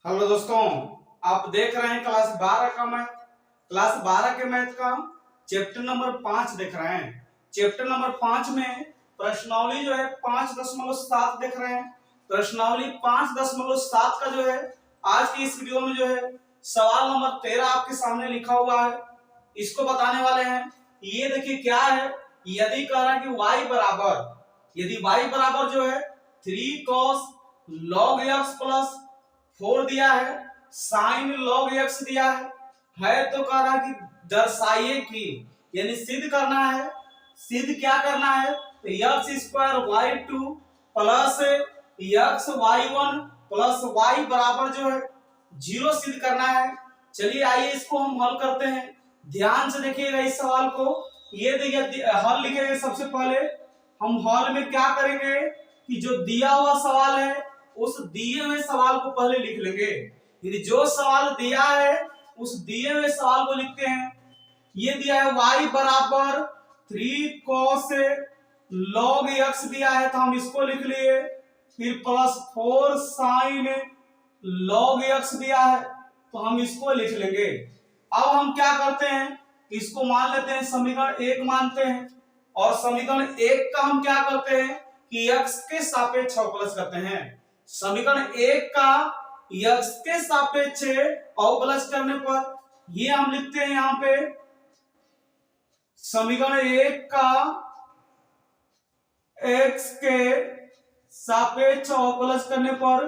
Hello दोस्तों, आप देख रहे हैं क्लास 12 के मैथ का चैप्टर नंबर 5 देख रहे हैं। चैप्टर नंबर 5 में प्रश्नावली जो है 5.7 देख रहे हैं। प्रश्नावली 5.7 का जो है आज की इस वीडियो में जो है सवाल नंबर 13 आपके सामने लिखा हुआ है, इसको बताने वाले हैं। ये देखिए क्या है, यदि कह रहा है कि यदि y बराबर जो है 3 cos log x प्लस 4 दिया है, साइन log x दिया है तो कह रहा है कि दर्शाइए कि, यानी सिद्ध करना है। सिद्ध क्या करना है, तो x square y2 plus x y1 plus y बराबर जो है 0 सिद्ध करना है। चलिए आइए इसको हम हल करते हैं। ध्यान से देखिएगा इस सवाल को। ये देखिए हल लिखेंगे। सबसे पहले हम हल में क्या करेंगे कि जो दिया हुआ सवाल है उस दिए हुए सवाल को पहले लिख लेंगे। यदि जो सवाल दिया है उस दिए हुए सवाल को लिखते हैं। ये दिया है y बराबर 3 cos log x दिया है तो हम इसको लिख लिए। फिर प्लस 4 sin log x दिया है तो हम इसको लिख लेंगे। अब हम क्या करते हैं, इसको मान लेते हैं समीकरण 1 मानते हैं, और समीकरण 1 का हम क्या करते हैं कि x के सापेक्ष अवकलज करते हैं। समीकरण 1 का x के सापेक्ष अवकलज करने पर ये हम लिखते हैं यहां पे समीकरण 1 का x के सापेक्ष अवकलज करने पर,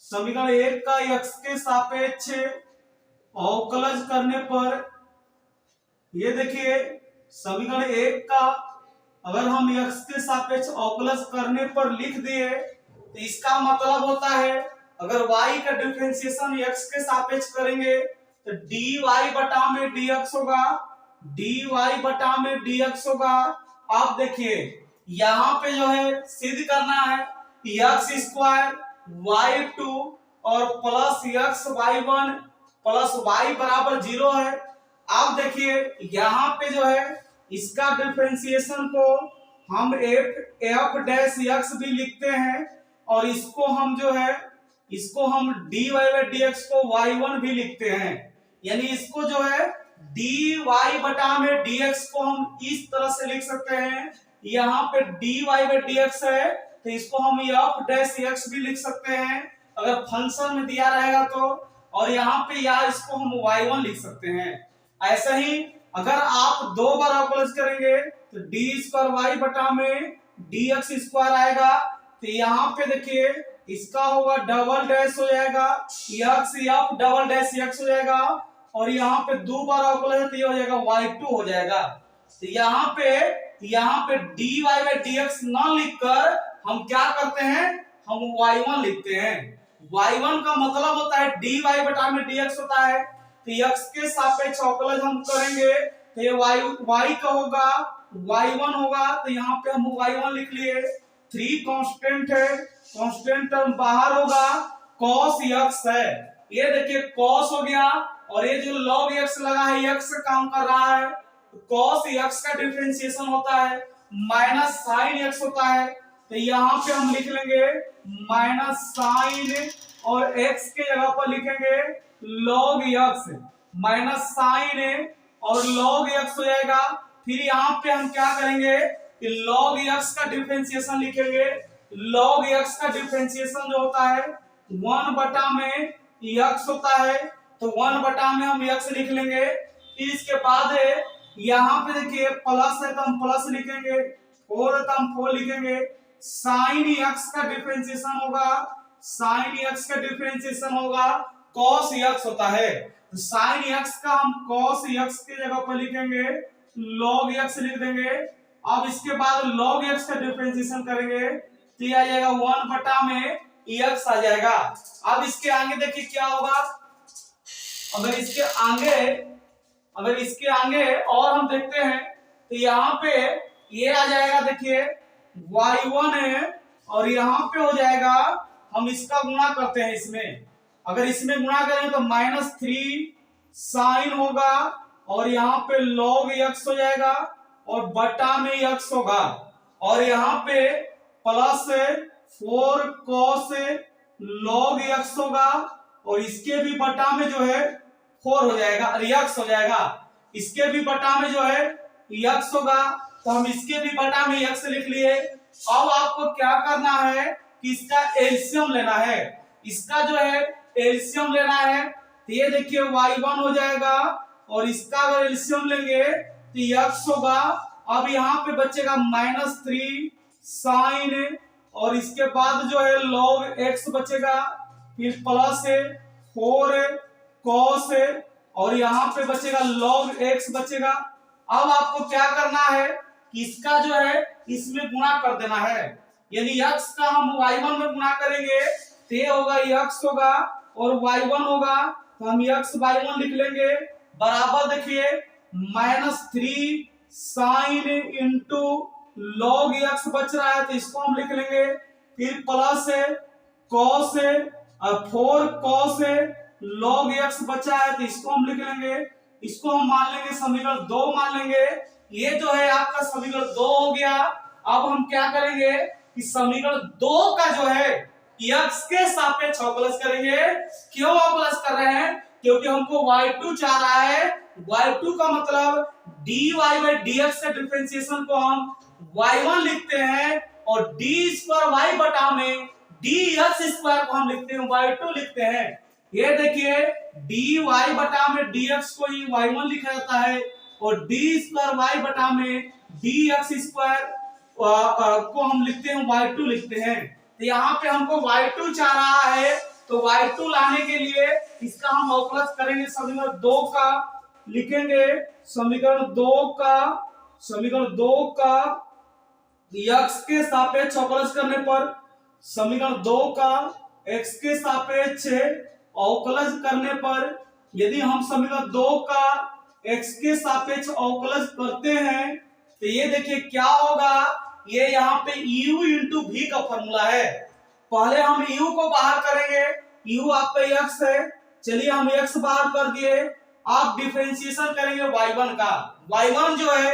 समीकरण 1 का x के सापेक्ष अवकलज करने पर ये देखिए समीकरण 1 का अगर हम x के सापेक्ष अवकलज करने पर लिख दिए तो इसका मतलब होता है अगर y का डिफरेंशिएशन x के सापेक्ष करेंगे तो dy बटा में dx होगा, dy बटा में dx होगा। आप देखिए यहां पे जो है सिद्ध करना है x स्क्वायर y2 और plus x y1 plus y बराबर 0 है। आप देखिए यहां पे जो है इसका डिफरेंशिएशन को हम f डैश x भी लिखते हैं, और इसको हम जो है इसको हम dy बाई dx को y1 भी लिखते हैं। यानी इसको जो है dy बटा में dx को हम इस तरह से लिख सकते हैं। यहाँ पे dy बाई dx है तो इसको हम f डैश x भी लिख सकते हैं अगर फंक्शन में दिया रहेगा तो, और यहाँ पे या इसको हम y1 लिख सकते हैं। ऐसा ही अगर आप दो बार अवकलज करेंगे तो डी स्क्वायर वाई बटा में dx स्क्वायर आएगा, तो यहाँ पे देखिए इसका होगा डबल डैश हो जाएगा x f double dash x हो जाएगा, और यहाँ पे दो बार अवकलज तो ये हो जाएगा y2 हो जाएगा। तो यहाँ पे dy बाई dx न लिखकर हम क्या करते हैं, हम y1 लिखते हैं। y1 का मतलब होता है dy बटा में dx होता है, तो x के सापेक्ष अवकलज हम करेंगे तो ये y का होगा y1 होगा, तो यहाँ पे हम y1 लिख लिए। 3 कांस्टेंट है, कांस्टेंट टर्म बाहर होगा, cos x है, ये देखिए cos हो गया, और ये जो log x लगा है x से काम कर रहा है, cos x का डिफरेंशिएशन होता है माइनस sin x होता है, तो यहाँ पे हम लिख लेंगे माइनस sin, और x के जगह पर लिखेंगे log x, माइनस sin और log x हो जाएगा। फिर यहाँ पे हम क्या करेंगे कि log x का डिफरेंशिएशन लिखेंगे। log x का डिफरेंशिएशन जो होता है 1 बटा में x होता है, तो 1 बटा में हम x लिख लेंगे। फिर इसके बाद यहाँ पे देखिए प्लस है तो हम प्लस लिखेंगे, 4 है तो हम 4 लिखेंगे। sin x का डिफरेंशिएशन होगा, sin x का डिफरेंशिएशन होगा cos x होता है, तो sin x का हम cos x के जगह पर लिखेंगे, log x लिख देंगे। अब इसके बाद log x का डिफरेंशिएशन करेंगे तो ये आ जाएगा 1 बटा में x आ जाएगा। अब इसके आगे देखिए क्या होगा, अगर इसके आगे और हम देखते हैं तो यहाँ पे ये आ जाएगा, देखिए y1 है, और यहाँ पे हो जाएगा हम इसका गुणा करते हैं इसमें, अगर इसमें गुणा करें तो -3 sin होगा, और यहाँ पे log x हो जाएगा और बटा में x होगा, और यहाँ पे प्लस 4 cos log x होगा, और इसके भी बटा में जो है 4 हो जाएगा, यक्स हो जाएगा। इसके भी बटा में जो है यक्स होगा, तो हम इसके भी बटा में यक्स लिख लिए। अब आपको क्या करना है कि इसका एलसीएम लेना है। इसका जो है एलसीएम लेना है, तो ये देखिए y1 हो जाएगा और इसका अगर एलसीएम लेंगे तो यक्स होगा। अब यहाँ पे बचेगा -3 साइन और इसके बाद जो है log x बचेगा, फिर प्लस 4 cos और यहाँ पे बचेगा log x बचेगा। अब आपको क्या करना है कि इसका जो है इसमें गुणा कर देना है, यानी x का हम y1 में गुणा करेंगे तो ये होगा x होगा और y1 होगा, तो हम x y1 लिख लेंगे बराबर देखिए -3 साइन इंटू log x बच रहा है तो इसको हम लिख लेंगे, फिर प्लस cos और 4 cos log x बचा है तो इसको हम लिख लेंगे। इसको हम मान लेंगे समीकरण 2 मान लेंगे। ये जो है आपका समीकरण 2 हो गया। अब हम क्या करेंगे कि समीकरण 2 का जो है x के सापेक्ष अवकलज करेंगे। क्यों अवकलज कर रहे हैं? क्योंकि हमको y2 चाह रहा है। y2 का मतलब dy by dx के डिफरेंशिएशन को हम y1 लिखते हैं और d स्क्वायर y बटा में dx स्क्वायर को हम लिखते हैं y2 लिखते हैं। ये देखिए dy बटा में dx को ही y1 लिखा जाता है और d स्क्वायर y बटा में dx स्क्वायर को हम लिखते हैं y2 लिखते हैं। तो यहाँ पे हमको y2 चाह रहा है, तो y2 लाने के लिए इसका हम अवकलज करेंगे। समीकरण 2 का लिखेंगे, समीकरण 2 का x के सापेक्ष अवकलज करने पर, समीकरण 2 का x के सापेक्ष अवकलज करने पर यदि हम समीकरण 2 का x के सापेक्ष अवकलज करते हैं तो ये देखिए क्या होगा। ये यहाँ पे u इंटू v का फॉर्मूला है। पहले हम u को बाहर करेंगे, u आपका x है, चलिए हम x बाहर कर दिए। आप डिफरेंशिएशन करेंगे y1 का, y1 जो है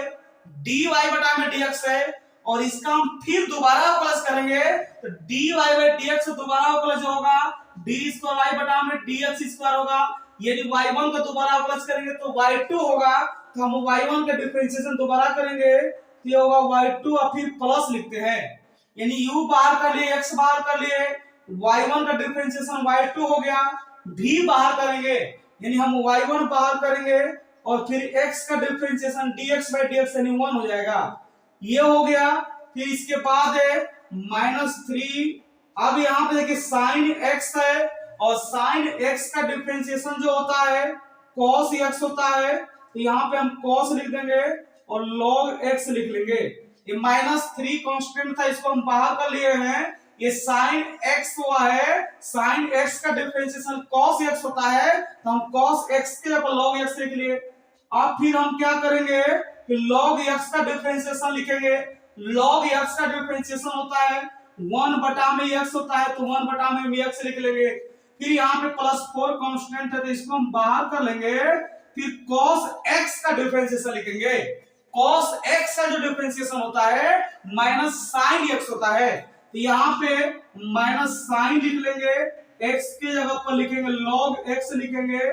dy बटा में dx है और इसका हम फिर दोबारा अवकलज करेंगे तो dy by dx दोबारा अवकलज होगा, d स्क्वायर y बटा में dx स्क्वायर होगा। यदि y1 का दोबारा अवकलज करेंगे तो y2 होगा, तो हम y1 का डिफरेंशिएशन दोबारा करेंगे तो ये होगा y2 और फिर प्लस लिखते हैं, यानी u बाहर कर लिए, x बाहर कर लिए, y1 का डिफरेंशिएशन y2 हो गया, v बाहर करेंगे यानी हम y1 बाहर करेंगे और फिर x का डिफरेंशिएशन dx by dx यानी 1 हो जाएगा। ये हो गया। फिर इसके बाद है -3। अब यहाँ पे देखिए साइन x है और साइन x का डिफरेंशिएशन जो होता है cos x होता है, तो यहाँ पे हम cos लिख देंगे और log x लिख लेंगे। ये -3 कांस्टेंट था, इसको हम बाहर कर लिए हैं। ये साइन x हुआ है, साइन x का डिफरेंशिएशन cos x होता है, तो हम cos x के ऊपर log x लिख लिए। अब फिर हम क्या करेंगे कि log x का डिफरेंशिएशन लिखेंगे। log x का डिफरेंशिएशन होता है 1 बटा में x होता है, तो 1 बटा में x लिख लेंगे। फिर यहाँ पे +4 कांस्टेंट है तो इसको हम बाहर कर लेंगे। फिर cos x का डिफरेंशिएशन लिखेंगे। cos x का जो डिफरेंशिएशन होता है माइनस साइन x होता है, तो यहाँ पे माइनस साइन लिख लेंगे, x की जगह पर लिखेंगे log x लिखेंगे।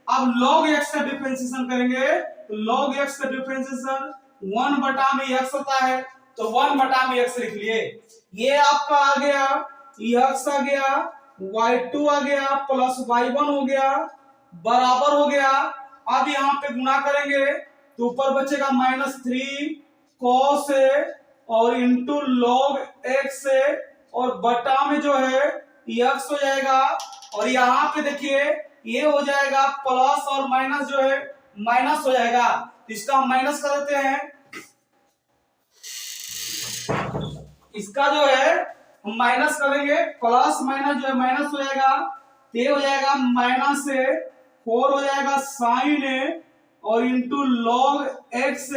अब log x का डिफरेंशिएशन करेंगे तो log x का डिफरेंशिएशन 1 बटा में x होता है, तो 1 बटा में x लिख लिए। ये आपका आ गया, x आ गया, y2 आ गया प्लस y1 हो गया बराबर हो गया। अब यहाँ पे गुणा करेंगे तो ऊपर बचेगा -3 cos और इंटू log x और बटा में जो है x हो जाएगा। और यहाँ पे देखिए ये हो जाएगा प्लस और माइनस जो है माइनस हो जाएगा, इसका हम माइनस कर देते हैं। इसका जो है हम माइनस करेंगे, प्लस माइनस जो है माइनस हो जाएगा, ये हो जाएगा -4 हो जाएगा साइन और इंटू log x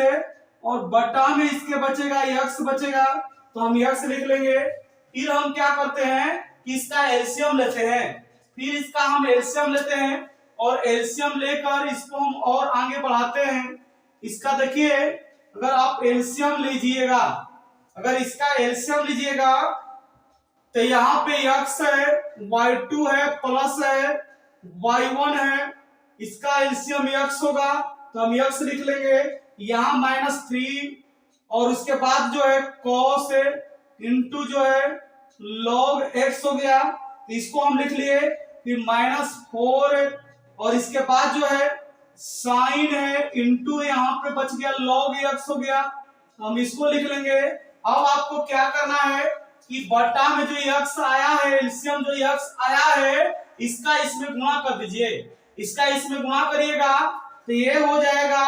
और बटा में इसके बचेगा x बचेगा, तो हम x लिख लेंगे। फिर हम क्या करते हैं कि इसका एलसीएम लेते हैं। फिर इसका हम एलसीएम लेते हैं और एलसीएम लेकर इसको हम और आगे बढ़ाते हैं। इसका देखिए अगर आप एलसीएम लीजिएगा, अगर इसका एलसीएम लीजिएगा तो यहाँ पे x है, y2 है, प्लस है y1 है, इसका एलसीएम x होगा तो हम x लिख लेंगे, यहां -3 और उसके बाद जो है cos है इंटू जो है log x हो गया, तो इसको हम लिख लिए, फिर -4 और इसके बाद जो है साइन है इंटू यहां पे बच गया log x हो गया, तो हम इसको लिख लेंगे। अब आपको क्या करना है कि बटा में जो x आया है, एलसीएम जो x आया है, इसका इसमें गुणा कर दीजिए, इसका इसमें गुणा करिएगा तो ये हो जाएगा,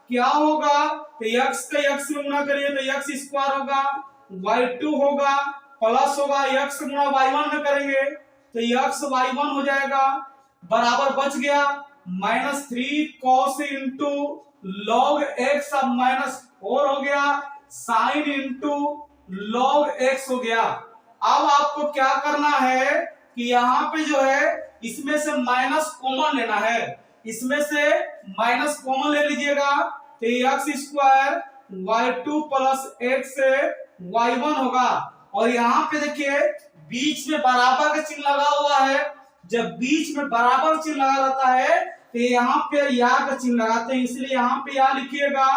क्या होगा, तो x का x में गुणा करिए तो x स्क्वायर होगा, y2 होगा, प्लस होगा x गुणा y1 में करेंगे तो x y1 हो जाएगा, बराबर बच गया -3 cos इंटू log x, अब -4 हो गया, साइन इंटू log x हो गया। अब आपको क्या करना है कि यहाँ पे जो है इसमें से माइनस कॉमन लेना है, इसमें से माइनस कॉमन ले लीजिएगा तो x square y2 plus x y1 होगा, और यहाँ पे देखिए बीच में बराबर का चिन्ह लगा हुआ है, जब बीच में बराबर चिन्ह लगा रहता है तो यहाँ पे या का चिन्ह लगाते हैं, इसलिए यहाँ पे या लिखिएगा,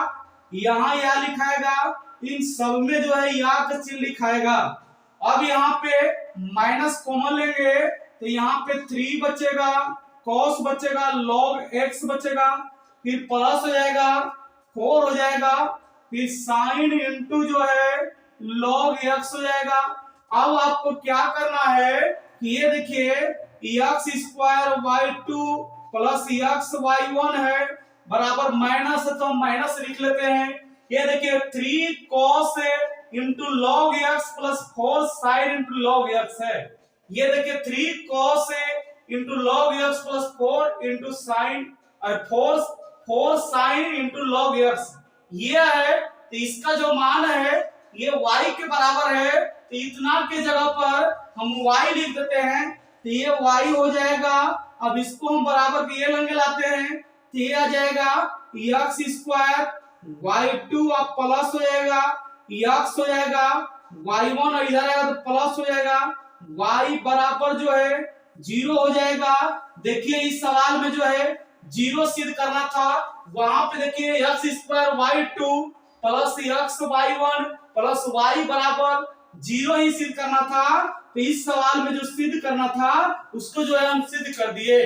यहाँ या लिखाएगा, इन सब में जो है या का चिन्ह लिखाएगा। अब यहाँ पे माइनस कॉमन लेंगे तो यहाँ पे 3 बचेगा, cos बचेगा, log x बचेगा, फिर प्लस हो जाएगा 4 हो जाएगा, फिर साइन इंटू जो है log x हो जाएगा। अब आपको क्या करना है कि ये देखिए x square y2 plus x y1 है, बराबर माइनस है तो हम माइनस लिख लेते हैं। ये देखिए 3 cos into log x plus 4 sine into log x है, ये देखिए 3 cos into log x plus 4 into sine और 4 साइन इंटू log x ये है, तो इसका जो मान है ये y के बराबर है, तो इतना के जगह पर हम y लिख देते हैं तो ये y हो जाएगा। अब इसको हम बराबर के ये लंगे लाते हैं तो ये आ जाएगा x स्क्वायर y2 अब प्लस हो जाएगा, x हो जाएगा y1 और इधर आएगा तो प्लस हो जाएगा, y बराबर जो है 0 हो जाएगा। देखिए इस सवाल में जो है 0 सिद्ध करना था, वहां पे देखिए x square y2 plus x y1 plus y बराबर 0 ही सिद्ध करना था, तो इस सवाल में जो सिद्ध करना था उसको जो है हम सिद्ध कर दिए।